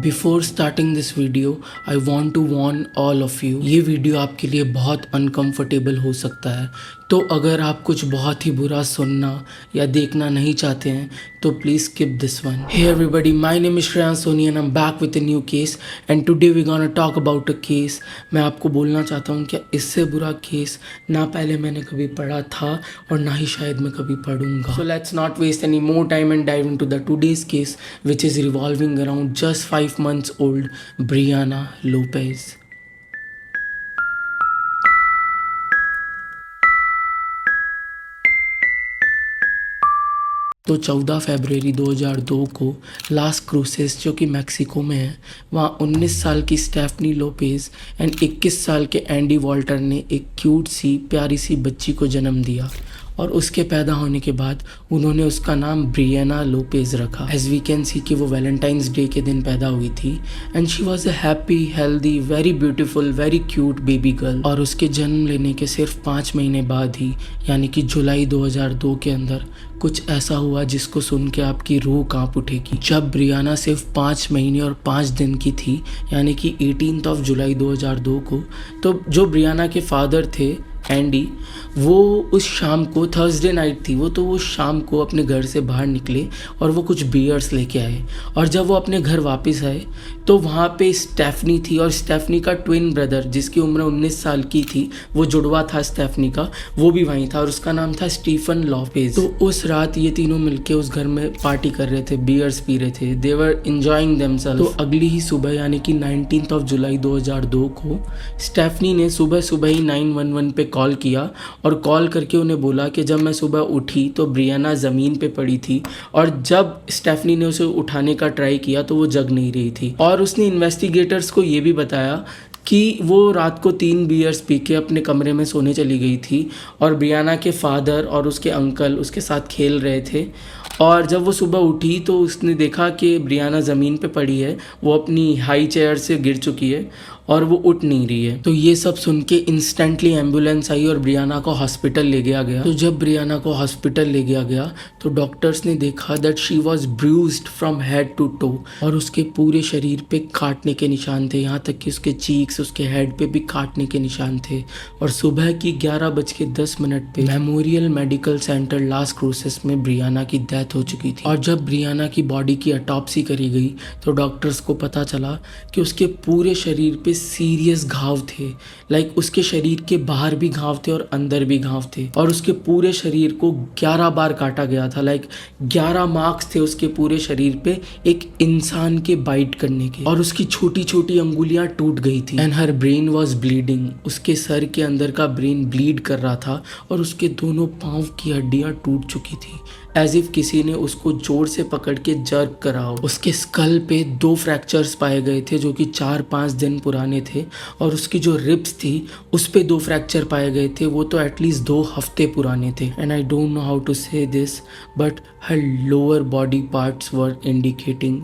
Before starting this video I want to warn all of you, ये video आपके लिए बहुत अनकंफर्टेबल हो सकता है। तो अगर आप कुछ बहुत ही बुरा सुनना या देखना नहीं चाहते हैं तो please skip this one. Hey everybody, my name is Shreyansh Soni and I am back with a new case and today we gonna talk about a case. मैं आपको बोलना चाहता हूँ कि इससे बुरा केस ना पहले मैंने कभी पढ़ा था और ना ही शायद मैं कभी पढ़ूंगा। So let's not waste any more time and dive into the today's case which is revolving around just 5 months old Brianna Lopez. तो 14 फरवरी 2002 को लास क्रूसेस जो कि मैक्सिको में है, वहाँ 19 साल की स्टेफनी लोपेज एंड 21 साल के एंडी वॉल्टर ने एक क्यूट सी प्यारी सी बच्ची को जन्म दिया और उसके पैदा होने के बाद उन्होंने उसका नाम ब्रियाना लोपेज रखा। एज वी कैन सी कि वो वैलेंटाइंस डे के दिन पैदा हुई थी and she was a happy healthy very beautiful very cute baby girl. और उसके जन्म लेने के सिर्फ 5 महीने बाद ही यानी कि जुलाई 2002 के अंदर कुछ ऐसा हुआ जिसको सुन के आपकी रूह कांप उठेगी। जब ब्रियाना सिर्फ 5 महीने और 5 दिन की थी यानी कि 18 जुलाई 2002 को, तो जो ब्रियाना के फादर थे एंडी, वो उस शाम को थर्सडे नाइट थी वो, तो वो शाम को अपने घर से बाहर निकले और वो कुछ बियर्स लेके आए। और जब वो अपने घर वापस आए तो वहाँ पे स्टेफनी थी और स्टेफनी का ट्विन ब्रदर जिसकी उम्र 19 साल की थी, वो जुड़वा था स्टेफनी का, वो भी वहीं था और उसका नाम था स्टीफन लोपेज। तो उस रात ये तीनों मिलके उस घर में पार्टी कर रहे थे, बियर्स पी रहे थे, दे वर एंजॉयिंग देमसेल्फ। तो अगली ही सुबह यानी कि 19 जुलाई 2002 को स्टेफनी ने सुबह ही 911 पे कॉल किया और कॉल करके उन्हें बोला कि जब मैं सुबह उठी तो ब्रियाना ज़मीन पे पड़ी थी और जब स्टेफनी ने उसे उठाने का ट्राई किया तो वो जग नहीं रही थी। और उसने इन्वेस्टिगेटर्स को ये भी बताया कि वो रात को 3 बियर्स पी के अपने कमरे में सोने चली गई थी और ब्रियाना के फादर और उसके अंकल उसके साथ खेल रहे थे। और जब वो सुबह उठी तो उसने देखा कि ब्रियाना ज़मीन पे पड़ी है, वो अपनी हाई चेयर से गिर चुकी है और वो उठ नहीं रही है। तो ये सब सुन के इंस्टेंटली एम्बुलेंस आई और ब्रियाना को हॉस्पिटल ले गया गया। तो जब ब्रियाना को हॉस्पिटल ले गया गया तो डॉक्टर्स ने देखा that she was bruised from head to toe और उसके पूरे शरीर पे काटने के निशान थे, यहाँ तक कि उसके चीक्स उसके हेड पे भी काटने के निशान थे। और सुबह की 11:10 पे मेमोरियल मेडिकल सेंटर लास क्रूसेस में ब्रियाना की डेथ हो चुकी थी। और जब ब्रियाना की बॉडी की ऑटोप्सी करी गई तो डॉक्टर्स को पता चला कि उसके पूरे शरीर पे सीरियस घाव थे। लाइक उसके शरीर के बाहर भी घाव थे और अंदर भी घाव थे और उसके पूरे शरीर को 11 बार काटा गया था। लाइक 11 मार्क्स थे उसके पूरे शरीर पे एक इंसान के बाइट करने के। और उसकी छोटी छोटी अंगुलियां टूट गई थी and her brain was bleeding. उसके सर के अंदर का ब्रेन ब्लीड कर रहा था और उसके दोनों पांव की हड्डियां टूट चुकी थी एज इफ किसी ने उसको जोर से पकड़ के जर्क करा हो। उसके स्कल पे 2 फ्रैक्चर्स पाए गए थे जो कि 4-5 दिन पुराने थे और उसकी जो रिब्स थी उस पे 2 फ्रैक्चर पाए गए थे, वो तो एटलीस्ट 2 हफ्ते पुराने थे। And I don't know how to say this but her lower body parts were indicating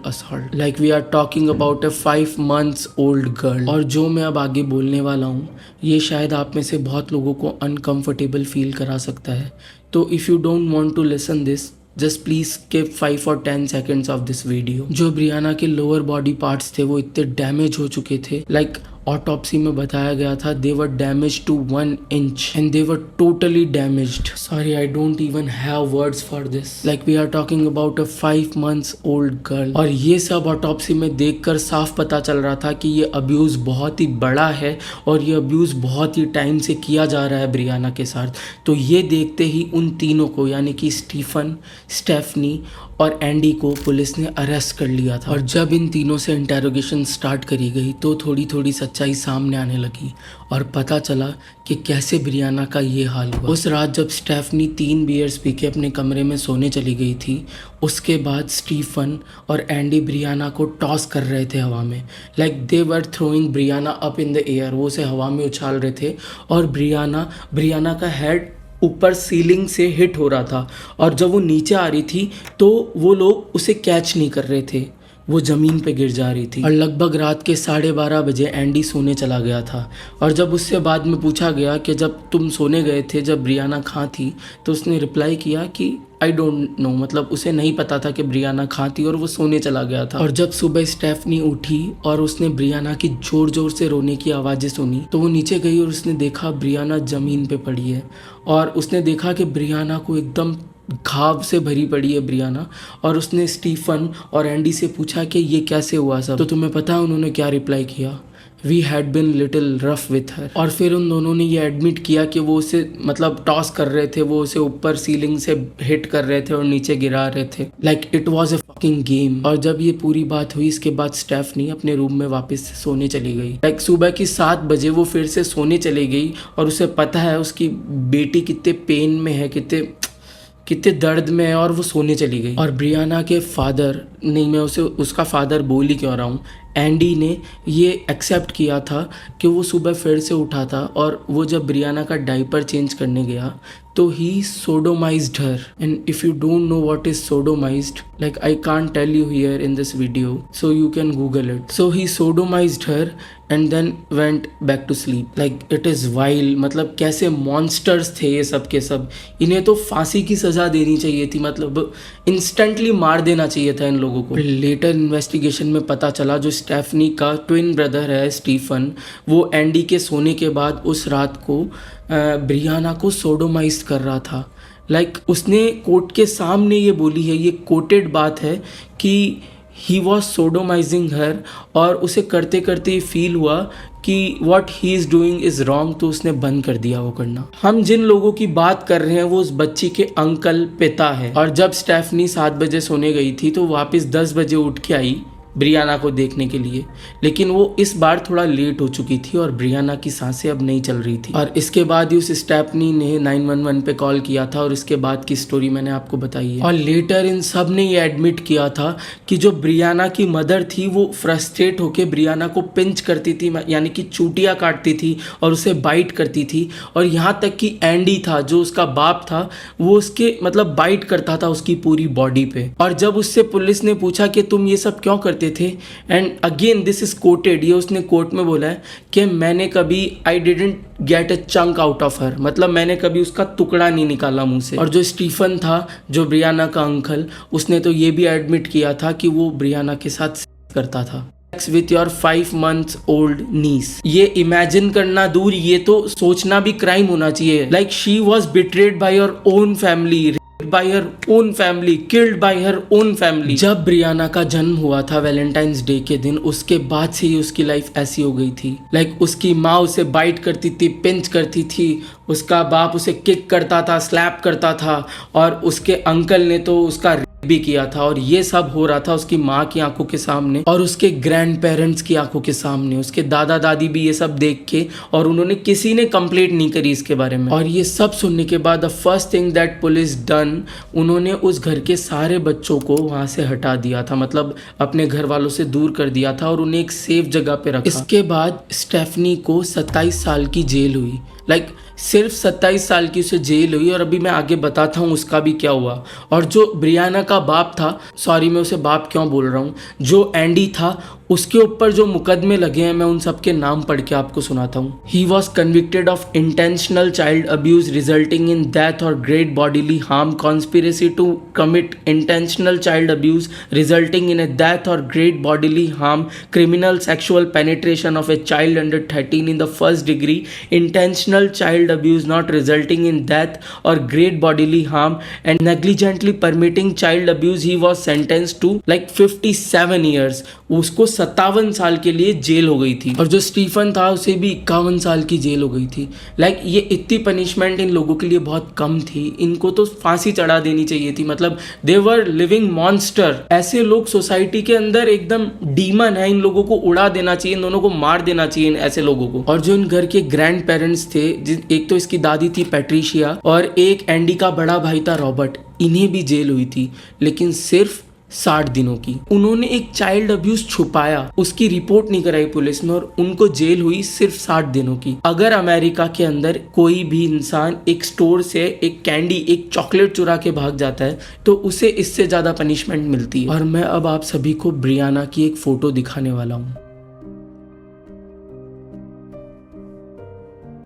assault. Like we are talking about a 5 months old girl. और जो मैं अब आगे बोलने वाला हूँ ये शायद आप में से बहुत लोगों को अनकंफर्टेबल फील करा सकता है। तो if you don't want to listen this just please skip 5 or 10 seconds of this video. जो ब्रियाना के लोअर बॉडी पार्ट्स थे वो इतने डैमेज हो चुके थे, लाइक ऑटोप्सी में बताया गया था they were damage to 1 inch and they were totally damaged. Sorry I don't even have words for this. Like we are talking about a 5 months old girl. और ये सब ऑटोप्सी में देखकर साफ पता चल रहा था कि ये अब्यूज बहुत ही बड़ा है और ये अब्यूज बहुत ही टाइम से किया जा रहा है ब्रियाना के साथ। तो ये देखते ही उन तीनों को यानी कि स्टीफन, स्टेफनी और एंडी को पुलिस ने अरेस्ट कर लिया था। और जब इन तीनों से इंटेरोगेशन स्टार्ट करी गई तो थोड़ी थोड़ी सच्चाई सामने आने लगी और पता चला कि कैसे ब्रियाना का ये हाल हुआ। उस रात जब स्टेफनी 3 बियर्स पी के अपने कमरे में सोने चली गई थी, उसके बाद स्टीफन और एंडी ब्रियाना को टॉस कर रहे थे हवा में। Like they were throwing Briana up in the air, वो उसे हवा में उछाल रहे थे और ब्रियाना का हेड ऊपर सीलिंग से हिट हो रहा था और जब वो नीचे आ रही थी तो वो लोग उसे कैच नहीं कर रहे थे, वो ज़मीन पे गिर जा रही थी। और लगभग रात के 12:30 बजे एंडी सोने चला गया था और जब उससे बाद में पूछा गया कि जब तुम सोने गए थे जब ब्रियाना कहाँ थी, तो उसने रिप्लाई किया कि आई डोंट नो, मतलब उसे नहीं पता था कि ब्रियाना कहाँ थी और वो सोने चला गया था। और जब सुबह स्टेफनी उठी और उसने ब्रियाना की जोर जोर से रोने की आवाज़ें सुनी तो वो नीचे गई और उसने देखा ब्रियाना ज़मीन पे पड़ी है और उसने देखा कि ब्रियाना को एकदम घाव से भरी पड़ी है ब्रियाना। और उसने स्टीफन और एंडी से पूछा कि ये कैसे हुआ सब। तो तुम्हें पता है उन्होंने क्या रिप्लाई किया? We had been little rough with her. और फिर उन दोनों ने ये एडमिट किया कि वो उसे मतलब टॉस कर रहे थे, वो उसे ऊपर सीलिंग से हिट कर रहे थे और नीचे गिरा रहे थे, like it was a fucking game. और जब ये पूरी बात हुई इसके बाद स्टेफनी अपने रूम में वापस सोने चली गई। लाइक सुबह की 7 बजे वो फिर से सोने चली गई और उसे पता है उसकी बेटी कितने पेन में है, कितने दर्द में है, और वो सोने चली गई। और ब्रियाना के फादर, नहीं मैं उसे उसका फादर बोल ही क्यों रहा हूँ, एंडी ने ये एक्सेप्ट किया था कि वो सुबह फिर से उठा था और वो जब ब्रियाना का डाइपर चेंज करने गया तो he sodomized her. And if you don't know what is sodomized, like I can't tell you here in this video, so you can Google it. So he sodomized her and then went back to sleep. Like it is wild, मतलब कैसे monsters थे ये सब के सब। इन्हें तो फांसी की सज़ा देनी चाहिए थी, मतलब इंस्टेंटली मार देना चाहिए था इन लोगों को। लेटर इन्वेस्टिगेशन में पता चला जो स्टेफनी का ट्विन ब्रदर है स्टीफन, वो एंडी के सोने के बाद उस रात को ब्रियाना को सोडोमाइज कर रहा था। लाइक उसने कोर्ट के सामने ये बोली है, ये कोटेड बात है कि ही वॉज सोडोमाइजिंग हर, और उसे करते करते फील हुआ कि what he is doing is wrong, तो उसने बंद कर दिया वो करना। हम जिन लोगों की बात कर रहे हैं वो उस बच्ची के अंकल पिता है। और जब स्टेफनी 7 बजे सोने गई थी तो वापस 10 बजे उठ के आई ब्रियाना को देखने के लिए, लेकिन वो इस बार थोड़ा लेट हो चुकी थी और ब्रियाना की सांसें अब नहीं चल रही थी। और इसके बाद ही उस स्टेफनी ने 911 पे कॉल किया था और इसके बाद की स्टोरी मैंने आपको बताई है। और लेटर इन सब ने ये एडमिट किया था कि जो ब्रियाना की मदर थी वो फ्रस्ट्रेट होकर ब्रियाना को पिंच करती थी, यानी कि चूटियाँ काटती थी और उसे बाइट करती थी। और यहाँ तक कि एंडी था जो उसका बाप था, वो उसके मतलब बाइट करता था उसकी पूरी बॉडी पे। और जब उससे पुलिस ने पूछा कि तुम ये सब क्यों करते थे, and again this is coated, ये उसने कोर्ट में बोला है कि मैंने कभी I didn't get a chunk out of her, मतलब मैंने कभी उसका टुकड़ा नहीं निकाला मुंह से। और जो स्टीफन था, जो ब्रियाना का अंकल, उसने तो ये भी एडमिट किया था कि वो ब्रियाना के साथ करता था with your 5 months old niece। ये इमेजिन करना दूर, ये तो सोचना भी क्राइम होना चाहिए। Like she was betrayed by your own family, by her own family, killed by her own family। जब ब्रियाना का जन्म हुआ था वैलेंटाइंस डे के दिन, उसके बाद से ही उसकी लाइफ ऐसी हो गई थी। लाइक उसकी माँ उसे बाइट करती थी, पिंच करती थी, उसका बाप उसे किक करता था, स्लैप करता था, और उसके अंकल ने तो उसका भी किया था। और ये सब हो रहा था उसकी माँ की आंखों के सामने और उसके ग्रैंड पेरेंट्स की आंखों के सामने। उसके दादा दादी भी ये सब देख के, और उन्होंने किसी ने कंप्लेंट नहीं करी इसके बारे में। और ये सब सुनने के बाद the first thing that police done, उन्होंने उस घर के सारे बच्चों को वहां से हटा दिया था, मतलब अपने घर वालों से दूर कर दिया था और उन्हें एक सेफ जगह पे रखा। इसके बाद स्टेफनी को 27 साल की जेल हुई। लाइक सिर्फ 27 साल की उसे जेल हुई। और अभी मैं आगे बताता हूँ उसका भी क्या हुआ। और जो ब्रियाना का बाप था, सॉरी मैं उसे बाप क्यों बोल रहा हूँ, जो एंडी था, उसके ऊपर जो मुकदमे लगे हैं मैं उन सब के नाम पढ़ के आपको सुनाता हूँ। He was convicted of intentional child abuse resulting in death or great bodily harm, conspiracy to commit intentional child abuse resulting in a death or great bodily harm, criminal sexual penetration of a child under 13 in the first degree, intentional child abuse not resulting in death or great bodily harm, and negligently permitting child abuse, he was sentenced to like 57 years। उसको 57 साल के लिए jail हो गई थी। और जो Stephen था उसे भी 51 साल की जेल हो गई थी। लाइक ये इतनी पनिशमेंट इन लोगों के लिए बहुत कम थी, इनको तो फांसी चढ़ा देनी चाहिए थी। मतलब दे वर लिविंग मॉन्स्टर। ऐसे लोग सोसाइटी के अंदर एकदम डीमन है, इन लोगों को उड़ा देना चाहिए, इन दोनों को मार देना चाहिए ऐसे लोगों को। और जो इन घर के ग्रैंड पेरेंट्स थे, एक तो इसकी दादी थी पैट्रिशिया और एक एंडी का बड़ा भाई था रॉबर्ट, इन्हें भी जेल हुई थी, लेकिन सिर्फ 60 दिनों की। उन्होंने एक चाइल्ड अब्यूज छुपाया, उसकी रिपोर्ट नहीं कराई पुलिस में, और उनको जेल हुई सिर्फ 60 दिनों की। अगर अमेरिका के अंदर कोई भी इंसान एक स्टोर से एक कैंडी, एक चॉकलेट चुरा के भाग जाता है तो उसे इससे ज्यादा पनिशमेंट मिलती है। और मैं अब आप सभी को ब्रियाना की एक फोटो दिखाने वाला हूँ।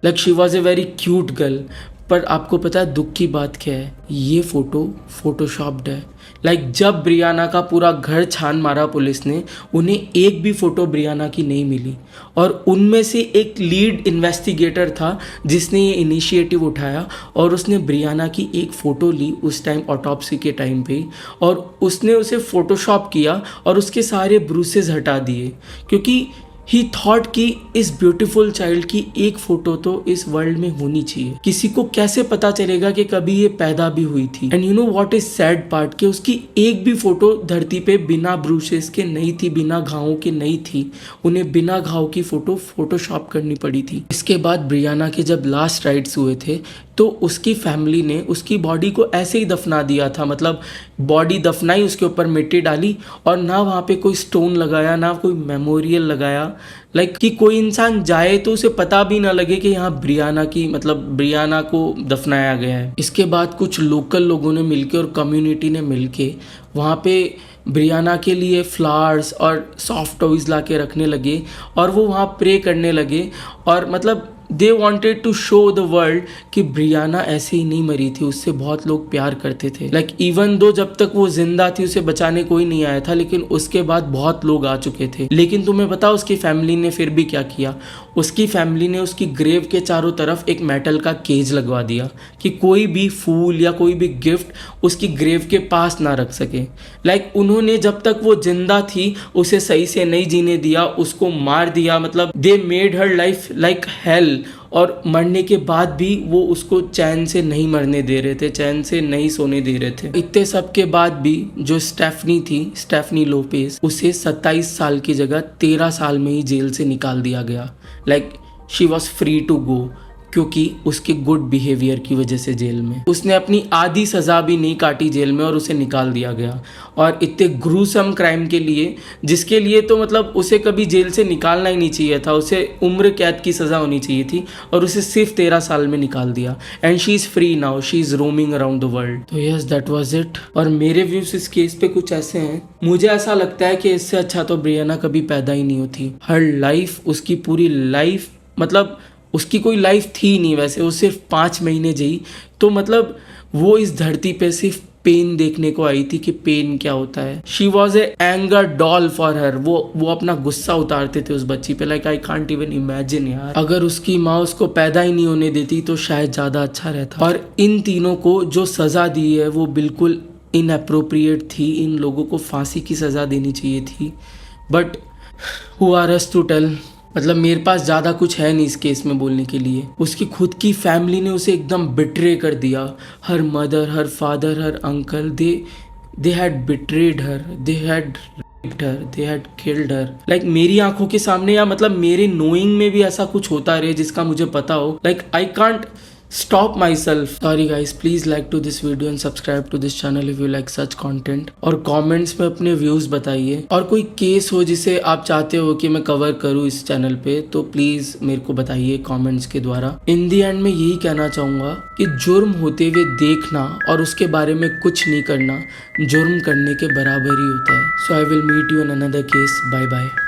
Like she was a very cute girl, पर आपको पता है दुख की बात क्या है, ये फ़ोटो फ़ोटोशॉप्ड है। जब ब्रियाना का पूरा घर छान मारा पुलिस ने, उन्हें एक भी फ़ोटो ब्रियाना की नहीं मिली। और उनमें से एक लीड इन्वेस्टिगेटर था जिसने ये इनिशिएटिव उठाया और उसने ब्रियाना की एक फ़ोटो ली उस टाइम ऑटोप्सी के टाइम पे, और उसने उसे फ़ोटोशॉप किया और उसके सारे ब्रूसेस हटा दिए, क्योंकि ही थॉट कि इस ब्यूटीफुल चाइल्ड की एक फ़ोटो तो इस वर्ल्ड में होनी चाहिए। किसी को कैसे पता चलेगा कि कभी ये पैदा भी हुई थी। And you know what is sad part, कि उसकी एक भी फ़ोटो धरती पे बिना ब्रूसेस के नहीं थी, बिना घावों के नहीं थी। उन्हें बिना घाव की फ़ोटो फ़ोटोशॉप करनी पड़ी थी। इसके बाद ब्रियाना के जब लास्ट राइट्स हुए थे तो उसकी फैमिली ने उसकी बॉडी को ऐसे ही दफना दिया था। बॉडी दफनाई, उसके ऊपर मिट्टी डाली और ना वहाँ पे कोई स्टोन लगाया, ना कोई मेमोरियल लगाया। कि कोई इंसान जाए तो उसे पता भी ना लगे कि यहाँ ब्रियाना को दफनाया गया है। इसके बाद कुछ लोकल लोगों ने मिलके और कम्युनिटी ने मिलके वहाँ पे ब्रियाना के लिए फ्लावर्स और सॉफ्ट टॉयज ला के रखने लगे और वो वहाँ प्रे करने लगे। और they wanted to show the world कि ब्रियाना ऐसे ही नहीं मरी थी, उससे बहुत लोग प्यार करते थे। इवन दो जब तक वो जिंदा थी उसे बचाने कोई नहीं आया था, लेकिन उसके बाद बहुत लोग आ चुके थे। लेकिन तुम्हें पता उसकी फैमिली ने फिर भी क्या किया? उसकी फैमिली ने उसकी ग्रेव के चारों तरफ एक मेटल का केज लगवा दिया कि कोई भी फूल या कोई भी गिफ्ट उसकी ग्रेव के पास ना रख सके। उन्होंने जब तक वो जिंदा थी उसे सही से नहीं जीने दिया, उसको मार दिया। They made her life like hell. और मरने के बाद भी वो उसको चैन से नहीं मरने दे रहे थे, चैन से नहीं सोने दे रहे थे। इतने सब के बाद भी जो स्टेफनी लोपेज, उसे 27 साल की जगह 13 साल में ही जेल से निकाल दिया गया। She was free to go, क्योंकि उसके गुड बिहेवियर की वजह से जेल में उसने अपनी आधी सज़ा भी नहीं काटी जेल में और उसे निकाल दिया गया। और इतने ग्रूसम क्राइम के लिए, जिसके लिए तो उसे कभी जेल से निकालना ही नहीं चाहिए था, उसे उम्र कैद की सज़ा होनी चाहिए थी, और उसे सिर्फ 13 साल में निकाल दिया। And she is free now, she is roaming around the world. तो यस, दैट वाज इट। और मेरे व्यूज इस केस पे कुछ ऐसे हैं, मुझे ऐसा लगता है कि इससे अच्छा तो ब्रियाना कभी पैदा ही नहीं होती। हर लाइफ, उसकी पूरी लाइफ, उसकी कोई लाइफ थी नहीं वैसे, वो सिर्फ 5 महीने जी। तो वो इस धरती पे सिर्फ पेन देखने को आई थी कि पेन क्या होता है। She was a anger doll for her. वो अपना गुस्सा उतारते थे उस बच्ची पे। आई कांट इवन इमेजिन यार, अगर उसकी माँ उसको पैदा ही नहीं होने देती तो शायद ज़्यादा अच्छा रहता। और इन तीनों को जो सज़ा दी है वो बिल्कुल इनअप्रोप्रिएट थी। इन लोगों को फांसी की सज़ा देनी चाहिए थी। But who are us to tell? मेरे पास ज़्यादा कुछ है नहीं इस केस में बोलने के लिए। उसकी खुद की फैमिली ने उसे एकदम बिट्रे कर दिया। Her mother, her father, her uncle, they had betrayed her, they had raped her, they had killed her. मेरी आंखों के सामने, या मेरे नोइंग में भी ऐसा कुछ होता रहे जिसका मुझे पता हो। I can't stop myself. Sorry guys, please like to this video and subscribe to this channel if you like such content. और comments में अपने views बताइए। और कोई केस हो जिसे आप चाहते हो कि मैं कवर करूँ इस चैनल पे, तो प्लीज मेरे को बताइए कमेंट्स के द्वारा। इन दी एंड में यही कहना चाहूँगा कि जुर्म होते हुए देखना और उसके बारे में कुछ नहीं करना जुर्म करने के बराबर ही होता है। So I will meet you in another case. Bye bye.